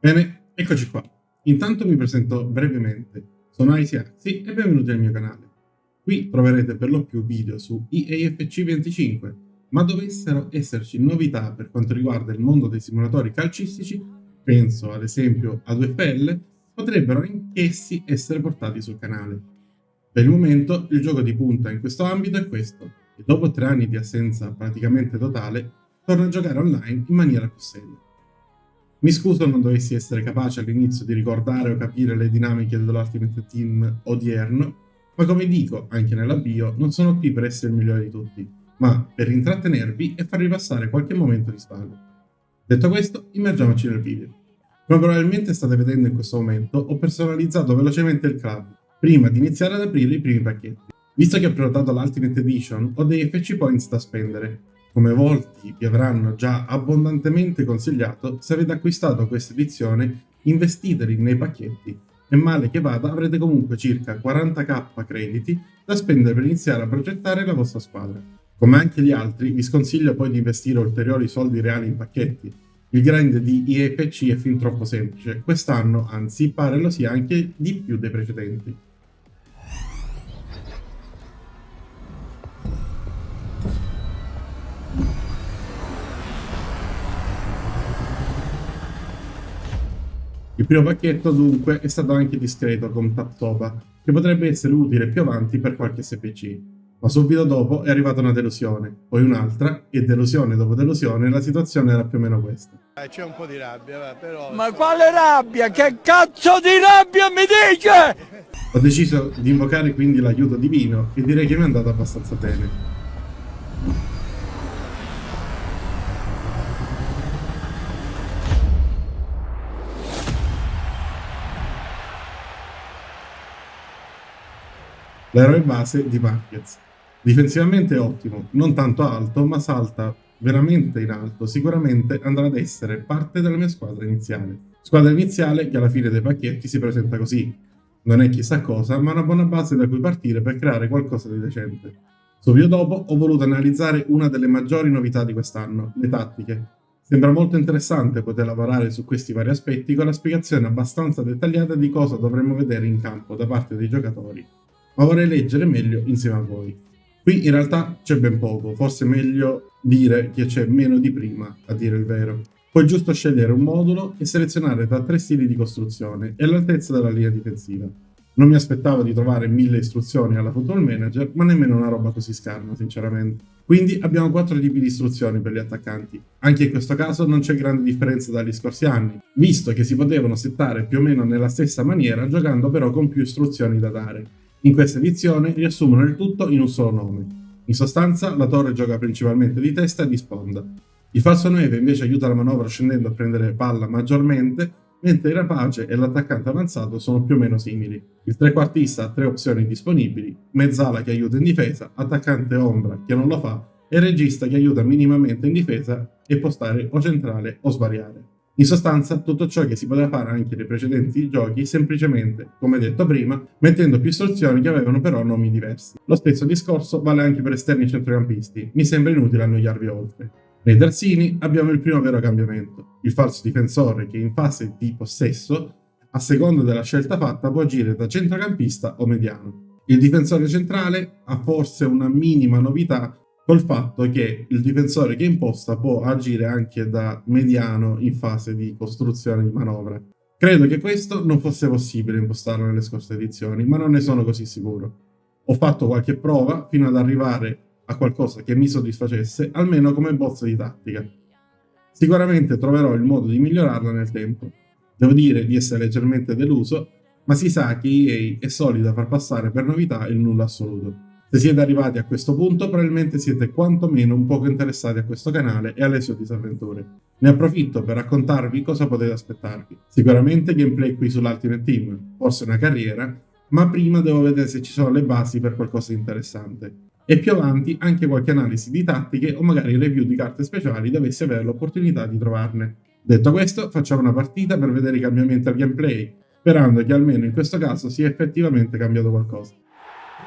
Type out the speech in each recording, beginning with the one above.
Bene, eccoci qua. Intanto mi presento brevemente. Sono Axiaxi e benvenuti nel mio canale. Qui troverete per lo più video su EAFC 25, ma dovessero esserci novità per quanto riguarda il mondo dei simulatori calcistici, penso ad esempio ad UFL, potrebbero anch'essi essere portati sul canale. Per il momento il gioco di punta in questo ambito è questo, e dopo 3 anni di assenza praticamente totale, torno a giocare online in maniera più seria. Mi scuso non dovessi essere capace all'inizio di ricordare o capire le dinamiche dell'Ultimate Team odierno, ma come dico anche nella bio, non sono qui per essere il migliore di tutti, ma per intrattenervi e farvi passare qualche momento di svago. Detto questo, immergiamoci nel video. Come probabilmente state vedendo in questo momento, ho personalizzato velocemente il club, prima di iniziare ad aprire i primi pacchetti. Visto che ho prenotato l'Ultimate Edition, ho dei FC Points da spendere. Come molti vi avranno già abbondantemente consigliato, se avete acquistato questa edizione, investiteli nei pacchetti e male che vada avrete comunque circa 40k crediti da spendere per iniziare a progettare la vostra squadra. Come anche gli altri, vi sconsiglio poi di investire ulteriori soldi reali in pacchetti. Il grind di EFC è fin troppo semplice, quest'anno anzi pare lo sia anche di più dei precedenti. Il primo pacchetto dunque è stato anche discreto con Taptopa, che potrebbe essere utile più avanti per qualche SPC, ma subito dopo è arrivata una delusione, poi un'altra, e delusione dopo delusione la situazione era più o meno questa. C'è un po' di rabbia, però... Ma quale rabbia? Che cazzo di rabbia mi dice? Ho deciso di invocare quindi l'aiuto divino e direi che mi è andato abbastanza bene. L'eroe base di Marquez. Difensivamente è ottimo, non tanto alto, ma salta veramente in alto, sicuramente andrà ad essere parte della mia squadra iniziale. Squadra iniziale che alla fine dei pacchetti si presenta così. Non è chissà cosa, ma una buona base da cui partire per creare qualcosa di decente. Subito dopo ho voluto analizzare una delle maggiori novità di quest'anno, le tattiche. Sembra molto interessante poter lavorare su questi vari aspetti con la spiegazione abbastanza dettagliata di cosa dovremmo vedere in campo da parte dei giocatori, ma vorrei leggere meglio insieme a voi. Qui in realtà c'è ben poco, forse è meglio dire che c'è meno di prima, a dire il vero. Puoi giusto scegliere un modulo e selezionare tra 3 stili di costruzione e l'altezza della linea difensiva. Non mi aspettavo di trovare 1000 istruzioni alla Football Manager, ma nemmeno una roba così scarna, sinceramente. Quindi abbiamo 4 tipi di istruzioni per gli attaccanti. Anche in questo caso non c'è grande differenza dagli scorsi anni, visto che si potevano settare più o meno nella stessa maniera, giocando però con più istruzioni da dare. In questa edizione riassumono il tutto in un solo nome. In sostanza, la torre gioca principalmente di testa e di sponda. Il falso 9 invece aiuta la manovra scendendo a prendere palla maggiormente, mentre il rapace e l'attaccante avanzato sono più o meno simili. Il trequartista ha 3 opzioni disponibili: mezzala che aiuta in difesa, attaccante ombra che non lo fa e regista che aiuta minimamente in difesa e può stare o centrale o svariare. In sostanza, tutto ciò che si poteva fare anche nei precedenti giochi, semplicemente, come detto prima, mettendo più istruzioni che avevano però nomi diversi. Lo stesso discorso vale anche per esterni centrocampisti, mi sembra inutile annoiarvi oltre. Nei terzini abbiamo il primo vero cambiamento, il falso difensore che in fase di possesso, a seconda della scelta fatta, può agire da centrocampista o mediano. Il difensore centrale ha forse una minima novità col fatto che il difensore che imposta può agire anche da mediano in fase di costruzione di manovra. Credo che questo non fosse possibile impostarlo nelle scorse edizioni, ma non ne sono così sicuro. Ho fatto qualche prova fino ad arrivare a qualcosa che mi soddisfacesse, almeno come bozzo di tattica. Sicuramente troverò il modo di migliorarla nel tempo. Devo dire di essere leggermente deluso, ma si sa che EA è solida a far passare per novità il nulla assoluto. Se siete arrivati a questo punto, probabilmente siete quantomeno un poco interessati a questo canale e alle sue disavventure. Ne approfitto per raccontarvi cosa potete aspettarvi. Sicuramente gameplay qui sull'Ultimate Team, forse una carriera, ma prima devo vedere se ci sono le basi per qualcosa di interessante. E più avanti anche qualche analisi di tattiche o magari review di carte speciali dovessi avere l'opportunità di trovarne. Detto questo, facciamo una partita per vedere i cambiamenti al gameplay, sperando che almeno in questo caso sia effettivamente cambiato qualcosa.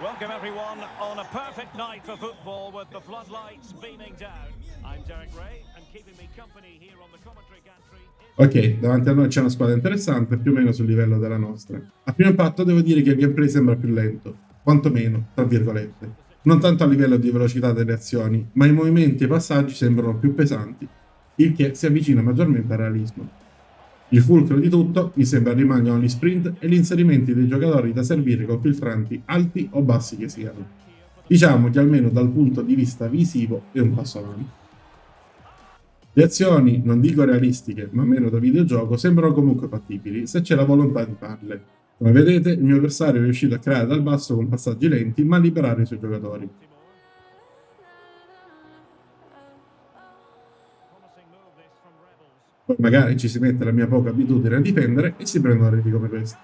Welcome everyone on a perfect night for football with the floodlights beaming down. I'm Derek Ray and keeping me company here on the commentary gantry is Ok, davanti a noi c'è una squadra interessante, più o meno sul livello della nostra. A primo impatto devo dire che il gameplay sembra più lento, quantomeno, tra virgolette. Non tanto a livello di velocità delle azioni, ma i movimenti e i passaggi sembrano più pesanti, il che si avvicina maggiormente al realismo. Il fulcro di tutto mi sembra rimangano gli sprint e gli inserimenti dei giocatori da servire con filtranti alti o bassi che siano. Diciamo che almeno dal punto di vista visivo è un passo avanti. Le azioni, non dico realistiche, ma meno da videogioco, sembrano comunque fattibili se c'è la volontà di farle. Come vedete, il mio avversario è riuscito a creare dal basso con passaggi lenti, ma a liberare i suoi giocatori. Poi magari ci si mette la mia poca abitudine a difendere e si prendono reti come questi.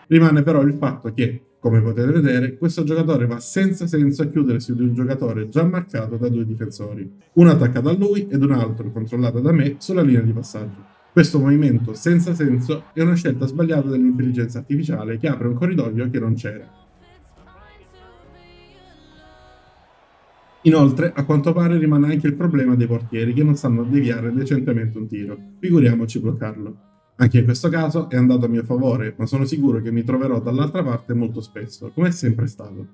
Rimane però il fatto che, come potete vedere, questo giocatore va senza senso a chiudere su di un giocatore già marcato da due difensori, uno attaccato a lui ed un altro controllato da me sulla linea di passaggio. Questo movimento senza senso è una scelta sbagliata dell'intelligenza artificiale che apre un corridoio che non c'era. Inoltre, a quanto pare rimane anche il problema dei portieri che non sanno deviare decentemente un tiro, figuriamoci bloccarlo. Anche in questo caso è andato a mio favore, ma sono sicuro che mi troverò dall'altra parte molto spesso, come è sempre stato.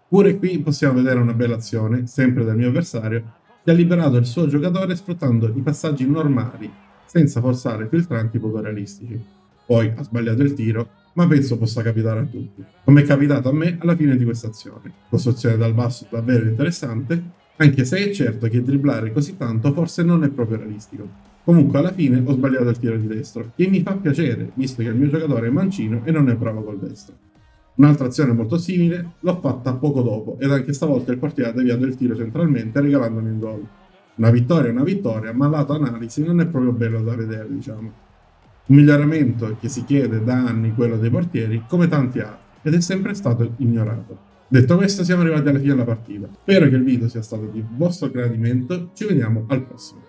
Pure qui possiamo vedere una bella azione, sempre del mio avversario, che ha liberato il suo giocatore sfruttando i passaggi normali, senza forzare filtranti poco realistici. Poi ha sbagliato il tiro, ma penso possa capitare a tutti, come è capitato a me alla fine di questa azione. Costruzione dal basso davvero interessante, anche se è certo che dribblare così tanto forse non è proprio realistico. Comunque alla fine ho sbagliato il tiro di destro, che mi fa piacere, visto che il mio giocatore è mancino e non è bravo col destro. Un'altra azione molto simile l'ho fatta poco dopo, ed anche stavolta il portiere ha deviato il tiro centralmente regalandomi un gol. Una vittoria è una vittoria, ma lato analisi non è proprio bello da vedere, diciamo. Un miglioramento che si chiede da anni quello dei portieri, come tanti altri, ed è sempre stato ignorato. Detto questo, siamo arrivati alla fine della partita. Spero che il video sia stato di vostro gradimento, ci vediamo al prossimo.